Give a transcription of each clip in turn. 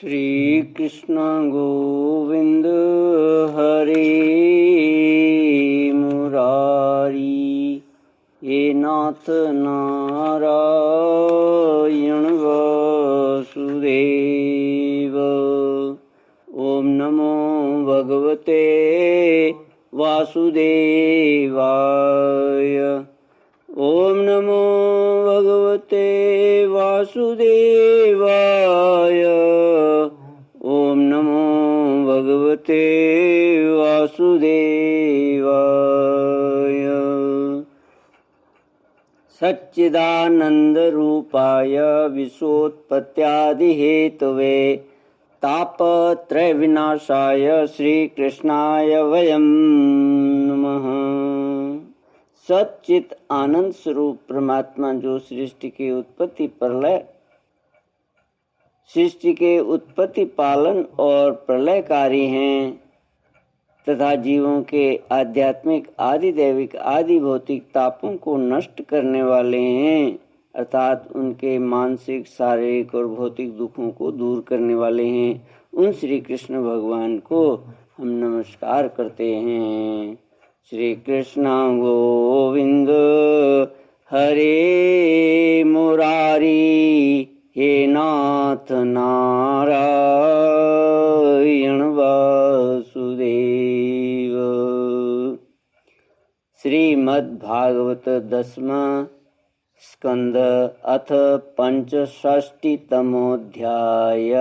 श्री कृष्ण गोविंद हरे मुरारी, हे नाथ नारायण वासुदेव। ओम नमो भगवते वासुदेवाय। ओम नमो भगवते वासुदेवाय। ओम नमो भगवते वासुदेवाय। सच्चिदानंद रूपाय विश्वोत्पत्त्यादि हेतवे तापत्रय विनाशाय श्री कृष्णाय वयं नमः। सच्चित आनंद स्वरूप परमात्मा जो सृष्टि के उत्पत्ति पालन और प्रलयकारी हैं तथा जीवों के आध्यात्मिक आदि दैविक आदि भौतिक तापों को नष्ट करने वाले हैं, अर्थात उनके मानसिक शारीरिक और भौतिक दुखों को दूर करने वाले हैं। उन श्री कृष्ण भगवान को हम नमस्कार करते हैं। श्री कृष्ण गोविंद हरे मुरारी, हे नाथ नारायण वासुदेव। श्रीमद्भागवत 10वां स्कंद अथ पंचषष्टितमोऽध्याय।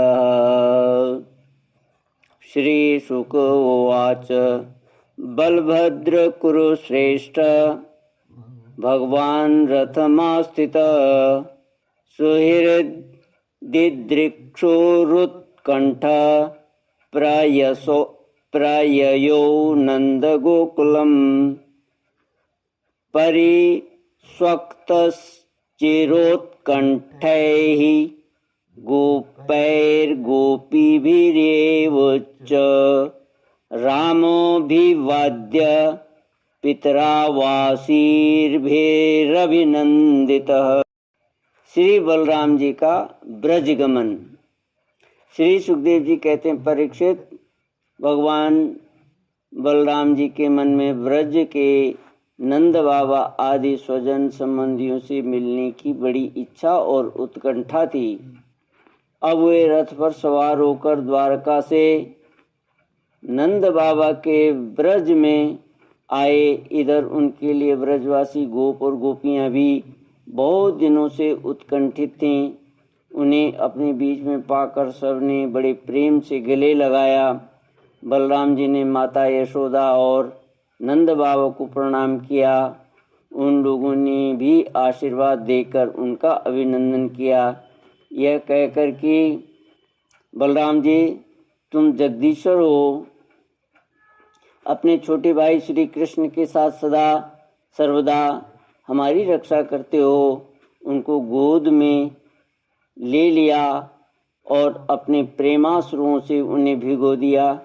श्री शुक उवाच। बलभद्र कुरुश्रेष्ठ, भगवान् रथमास्थितः सुहृद्दिदृक्षुरुत्कण्ठः प्रययौ नन्दगोकुलं परिस्वक्तश्चिरोत्कण्ठैः गोपैर्गोपीभिरेव च रामोऽभिवाद्य पितरावासीर्भिरभिनन्दितः। श्री बलराम जी का ब्रजगमन। श्री सुखदेव जी कहते हैं, परीक्षित, भगवान बलराम जी के मन में ब्रज के नंद बाबा आदि स्वजन संबंधियों से मिलने की बड़ी इच्छा और उत्कंठा थी। अब वे रथ पर सवार होकर द्वारका से नंद बाबा के ब्रज में आए। इधर उनके लिए ब्रजवासी गोप और गोपियां भी बहुत दिनों से उत्कंठित थीं। उन्हें अपने बीच में पाकर सबने बड़े प्रेम से गले लगाया। बलराम जी ने माता यशोदा और नंद बाबा को प्रणाम किया। उन लोगों ने भी आशीर्वाद देकर उनका अभिनंदन किया, यह कहकर कि बलराम जी, तुम जगदीश्वर हो, अपने छोटे भाई श्री कृष्ण के साथ सदा सर्वदा हमारी रक्षा करते हो। उनको गोद में ले लिया और अपने प्रेमाश्रुओं से उन्हें भिगो दिया।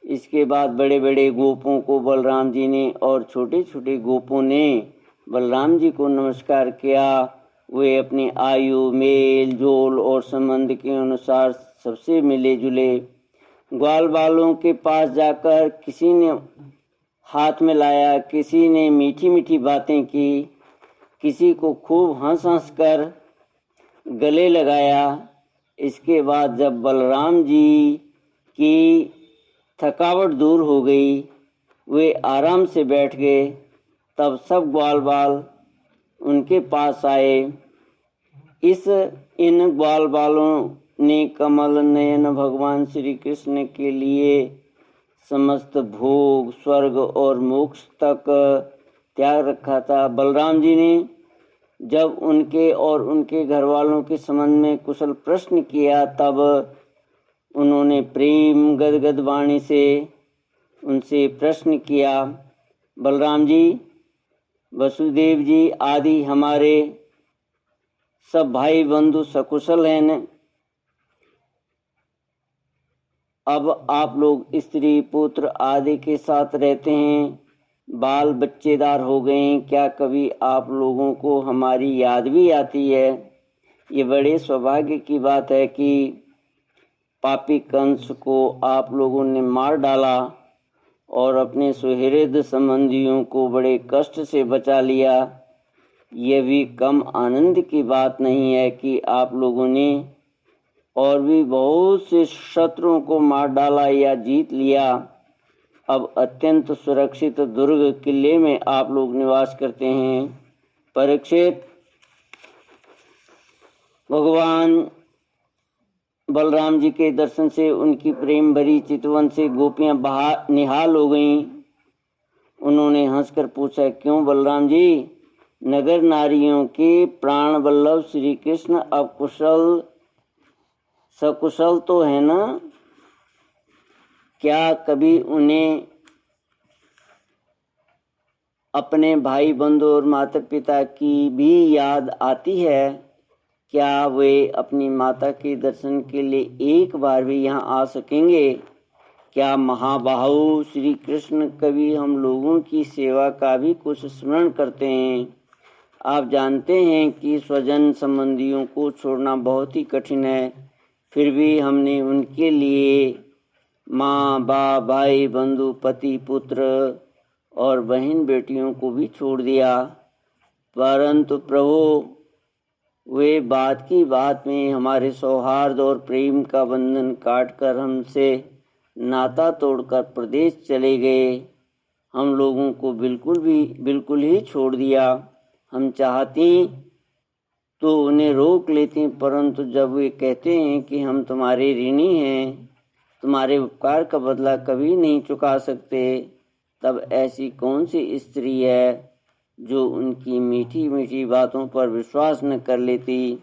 इसके बाद बड़े बड़े गोपों को बलराम जी ने और छोटे छोटे गोपों ने बलराम जी को नमस्कार किया। वे अपनी आयु, मेल जोल और संबंध के अनुसार सबसे मिले जुले। ग्वाल बालों के पास जाकर किसी ने हाथ में लाया, किसी ने मीठी मीठी बातें की, किसी को खूब हंस हंस कर गले लगाया। इसके बाद जब बलराम जी की थकावट दूर हो गई, वे आराम से बैठ गए। तब सब ग्वाल बाल उनके पास आए। इन ग्वाल बालों ने कमल नयन भगवान श्री कृष्ण के लिए समस्त भोग, स्वर्ग और मोक्ष तक त्याग रखा था। बलराम जी ने जब उनके और उनके घर वालों के संबंध में कुशल प्रश्न किया, तब उन्होंने प्रेम गदगद वाणी से उनसे प्रश्न किया, बलराम जी, वसुदेव जी आदि हमारे सब भाई बंधु सकुशल हैं न? अब आप लोग स्त्री पुत्र आदि के साथ रहते हैं, बाल बच्चेदार हो गए हैं, क्या कभी आप लोगों को हमारी याद भी आती है? ये बड़े सौभाग्य की बात है कि पापी कंस को आप लोगों ने मार डाला और अपने सुहृद संबंधियों को बड़े कष्ट से बचा लिया। यह भी कम आनंद की बात नहीं है कि आप लोगों ने और भी बहुत से शत्रुओं को मार डाला या जीत लिया। अब अत्यंत सुरक्षित दुर्ग किले में आप लोग निवास करते हैं। परीक्षित, भगवान बलराम जी के दर्शन से उनकी प्रेम भरी चितवन से गोपियां निहाल हो गईं। उन्होंने हंसकर पूछा, क्यों बलराम जी, नगर नारियों के प्राण वल्लभ श्री कृष्ण अब कुशल सकुशल तो है ना? क्या कभी उन्हें अपने भाई बंधु और माता पिता की भी याद आती है? क्या वे अपनी माता के दर्शन के लिए एक बार भी यहाँ आ सकेंगे? क्या महाबाहु श्री कृष्ण कभी हम लोगों की सेवा का भी कुछ स्मरण करते हैं? आप जानते हैं कि स्वजन संबंधियों को छोड़ना बहुत ही कठिन है, फिर भी हमने उनके लिए माँ बाप भाई बंधु पति पुत्र और बहन बेटियों को भी छोड़ दिया। परंतु प्रभु, वे बात की बात में हमारे सौहार्द और प्रेम का बंधन काटकर हमसे नाता तोड़कर प्रदेश चले गए। हम लोगों को बिल्कुल ही छोड़ दिया। हम चाहती तो उन्हें रोक लेती, परंतु जब वे कहते हैं कि हम तुम्हारे ऋणी हैं, तुम्हारे उपकार का बदला कभी नहीं चुका सकते, तब ऐसी कौन सी स्त्री है जो उनकी मीठी मीठी बातों पर विश्वास न कर लेती।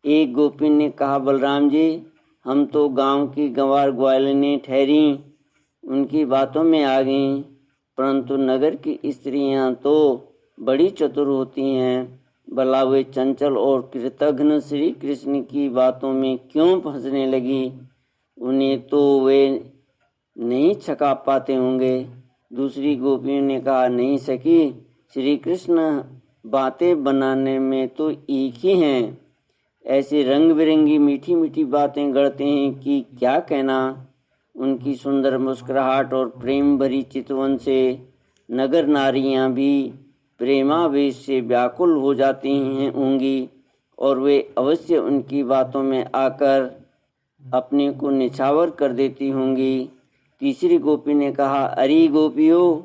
एक गोपी ने कहा, बलराम जी, हम तो गांव की गंवार ग्वालिनी ठहरी, उनकी बातों में आ गईं, परंतु नगर की स्त्रियां तो बड़ी चतुर होती हैं। भला वे चंचल और कृतघ्न श्री कृष्ण की बातों में क्यों फंसने लगी? उन्हें तो वे नहीं छका पाते होंगे। दूसरी गोपियों ने कहा, नहीं सकी, श्री कृष्ण बातें बनाने में तो एक ही हैं। ऐसी रंग बिरंगी मीठी मीठी बातें गढ़ते हैं कि क्या कहना। उनकी सुंदर मुस्कुराहट और प्रेम भरी चितवन से नगर नारियां भी प्रेमावेश से व्याकुल हो जाती हैं होंगी, और वे अवश्य उनकी बातों में आकर अपने को निछावर कर देती होंगी। तीसरी गोपी ने कहा, अरे गोपियों,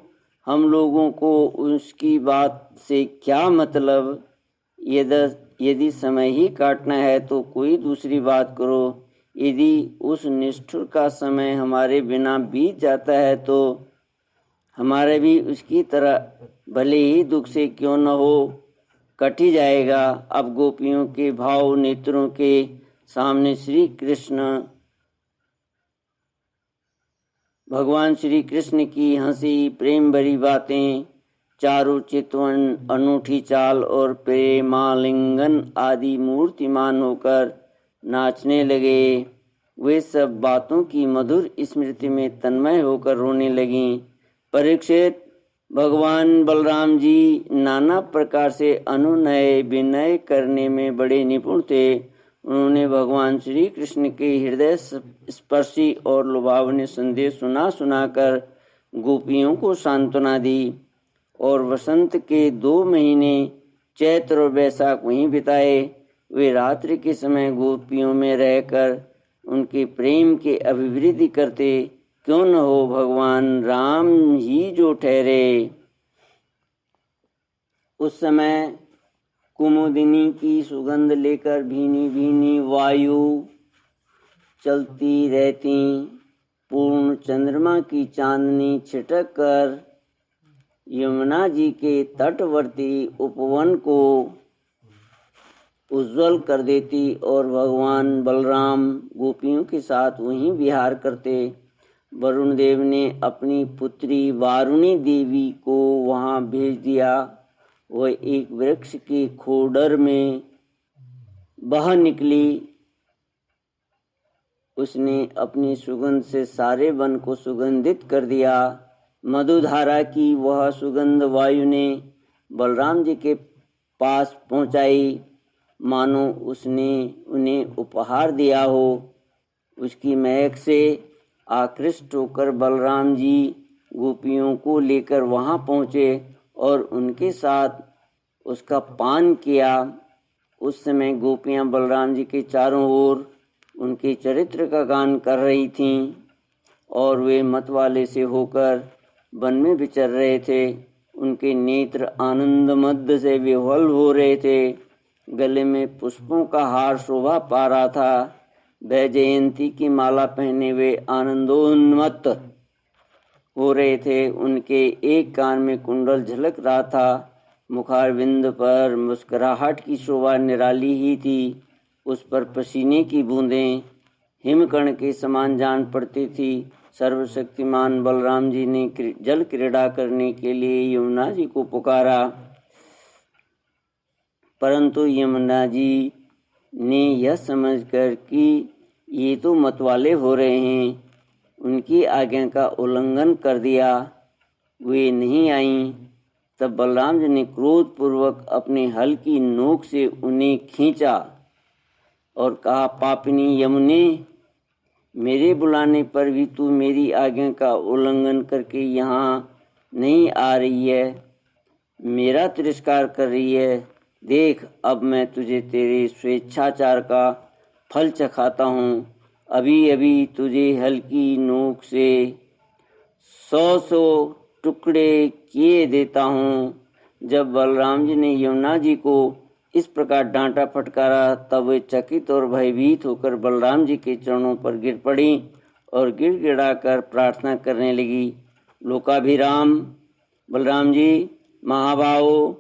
हम लोगों को उसकी बात से क्या मतलब? यदि समय ही काटना है तो कोई दूसरी बात करो। यदि उस निष्ठुर का समय हमारे बिना बीत जाता है तो हमारे भी उसकी तरह भले ही दुख से क्यों न हो कट ही जाएगा। अब गोपियों के भाव नेत्रों के सामने भगवान श्री कृष्ण की हंसी, प्रेम भरी बातें, चारु चितवन, अनूठी चाल और प्रेमालिंगन आदि मूर्तिमान होकर नाचने लगे। वे सब बातों की मधुर स्मृति में तन्मय होकर रोने लगीं। परीक्षित, भगवान बलराम जी नाना प्रकार से अनुनय विनय करने में बड़े निपुण थे। उन्होंने भगवान श्री कृष्ण के हृदय स्पर्शी और लुभावने संदेश सुनाकर गोपियों को सांत्वना दी, और वसंत के 2 महीने चैत्र और बैसाख वहीं बिताए। वे रात्रि के समय गोपियों में रहकर उनके प्रेम के अभिवृद्धि करते। क्यों न हो भगवान राम ही जो ठहरे। उस समय कुमुदिनी की सुगंध लेकर भीनी भीनी वायु चलती रहती। पूर्ण चंद्रमा की चांदनी छिटक कर यमुना जी के तटवर्ती उपवन को उज्जवल कर देती, और भगवान बलराम गोपियों के साथ वहीं विहार करते। वरुण देव ने अपनी पुत्री वारुणी देवी को वहां भेज दिया। वह एक वृक्ष की खोडर में बाहर निकली। उसने अपनी सुगंध से सारे वन को सुगंधित कर दिया। मधुधारा की वह सुगंध वायु ने बलराम जी के पास पहुंचाई, मानो उसने उन्हें उपहार दिया हो। उसकी महक से आकृष्ट होकर बलराम जी गोपियों को लेकर वहाँ पहुँचे और उनके साथ उसका पान किया। उस समय गोपियाँ बलराम जी के चारों ओर उनके चरित्र का गान कर रही थीं और वे मतवाले से होकर वन में विचर रहे थे। उनके नेत्र आनंद मद से विह्वल हो रहे थे। गले में पुष्पों का हार शोभा पा रहा था। वैजयंती की माला पहने हुए आनंदोन्मत्त हो रहे थे। उनके एक कान में कुंडल झलक रहा था। मुखारविंद पर मुस्कुराहट की शोभा निराली ही थी। उस पर पसीने की बूंदें हिमकण के समान जान पड़ती थी। सर्वशक्तिमान बलराम जी ने जल क्रीड़ा करने के लिए यमुना जी को पुकारा, परंतु यमुना जी ने यह समझकर कि ये तो मतवाले हो रहे हैं, उनकी आज्ञा का उल्लंघन कर दिया। वे नहीं आईं। तब बलराम जी ने क्रोधपूर्वक अपने हल की नोक से उन्हें खींचा और कहा, पापिनी यमुने, मेरे बुलाने पर भी तू मेरी आज्ञा का उल्लंघन करके यहाँ नहीं आ रही है, मेरा तिरस्कार कर रही है। देख, अब मैं तुझे तेरे स्वेच्छाचार का फल चखाता हूँ। अभी अभी तुझे हल्की नोक से 100 टुकड़े किए देता हूँ। जब बलराम जी ने यमुना जी को इस प्रकार डांटा फटकारा, तब वे चकित और भयभीत होकर बलराम जी के चरणों पर गिर पड़ी और गिड़गिड़ाकर प्रार्थना करने लगी। लोकाभिराम बलराम जी, महाभाव,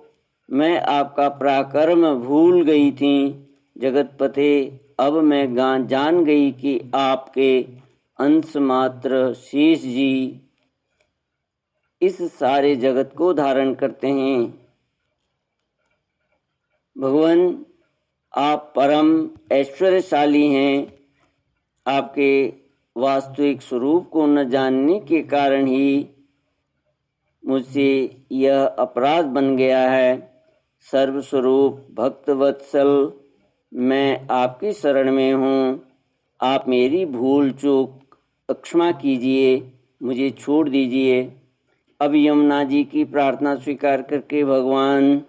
मैं आपका पराक्रम भूल गई थी। जगतपते, अब मैं जान गई कि आपके अंश मात्र शेष जी इस सारे जगत को धारण करते हैं। भगवान, आप परम ऐश्वर्यशाली हैं। आपके वास्तविक स्वरूप को न जानने के कारण ही मुझसे यह अपराध बन गया है। सर्वस्वरूप भक्तवत्सल, मैं आपकी शरण में हूँ। आप मेरी भूल चूक क्षमा कीजिए, मुझे छोड़ दीजिए। अब यमुना जी की प्रार्थना स्वीकार करके भगवान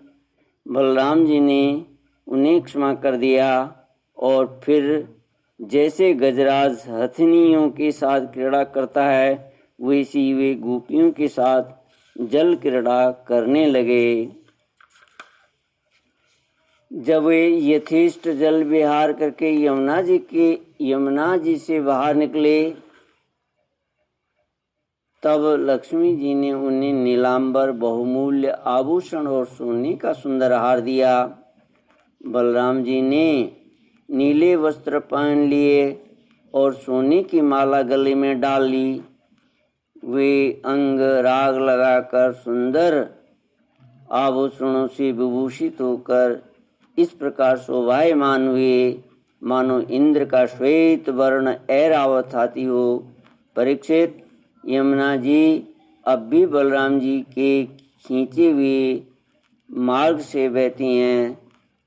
बलराम जी ने उन्हें क्षमा कर दिया और फिर जैसे गजराज हथिनियों के साथ क्रीड़ा करता है, वैसी वे गोपियों के साथ जल क्रीड़ा करने लगे। जब वे यथेष्ट जल विहार करके यमुना जी से बाहर निकले, तब लक्ष्मी जी ने उन्हें नीलांबर बहुमूल्य आभूषण और सोने का सुंदर हार दिया। बलराम जी ने नीले वस्त्र पहन लिए और सोने की माला गले में डाल ली। वे अंग राग लगाकर सुंदर आभूषणों से विभूषित होकर इस प्रकार शोभायमान हुए, मानो इंद्र का श्वेत वर्ण ऐरावत हाथी हो। परीक्षित, यमुना जी अब भी बलराम जी के खींचे हुए मार्ग से बहती हैं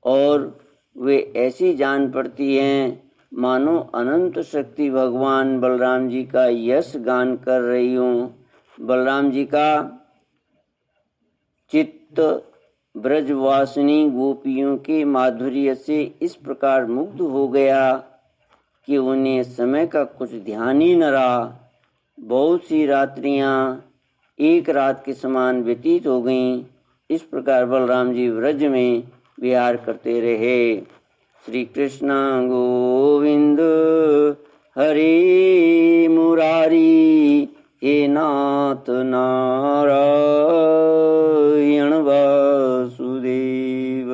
और वे ऐसी जान पड़ती हैं मानो अनंत शक्ति भगवान बलराम जी का यश गान कर रही हूँ। बलराम जी का चित्त ब्रजवासिनी गोपियों के माधुर्य से इस प्रकार मुग्ध हो गया कि उन्हें समय का कुछ ध्यान ही न रहा। बहुत सी रात्रियां एक रात के समान व्यतीत हो गईं। इस प्रकार बलराम जी व्रज में विहार करते रहे। श्री कृष्ण गोविंद हरे मुरारी, हे नाथ नारायण वासुदेव।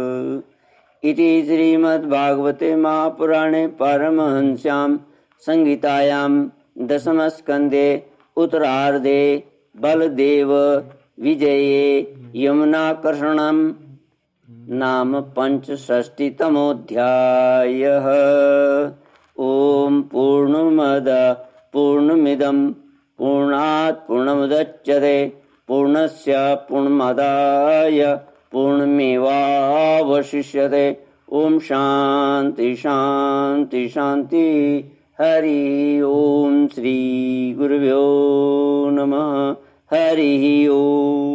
इति श्रीमद्भागवते महापुराणे पारमहंस्यां संहितायां दशमस्कन्धे उत्तरार्धे बलदेव विजये यमुनाकर्षणं नाम 65तमोऽध्यायः। ओम पूर्णमद पूर्णमिदं पूर्णात् पूर्णमुदच्यते पूर्णस्य पूर्णमादाय पूर्णमेवावशिष्यते। ओम शांति शांति शांति। हरि ओम। श्री गुरुभ्यो नमः। हरि ओम।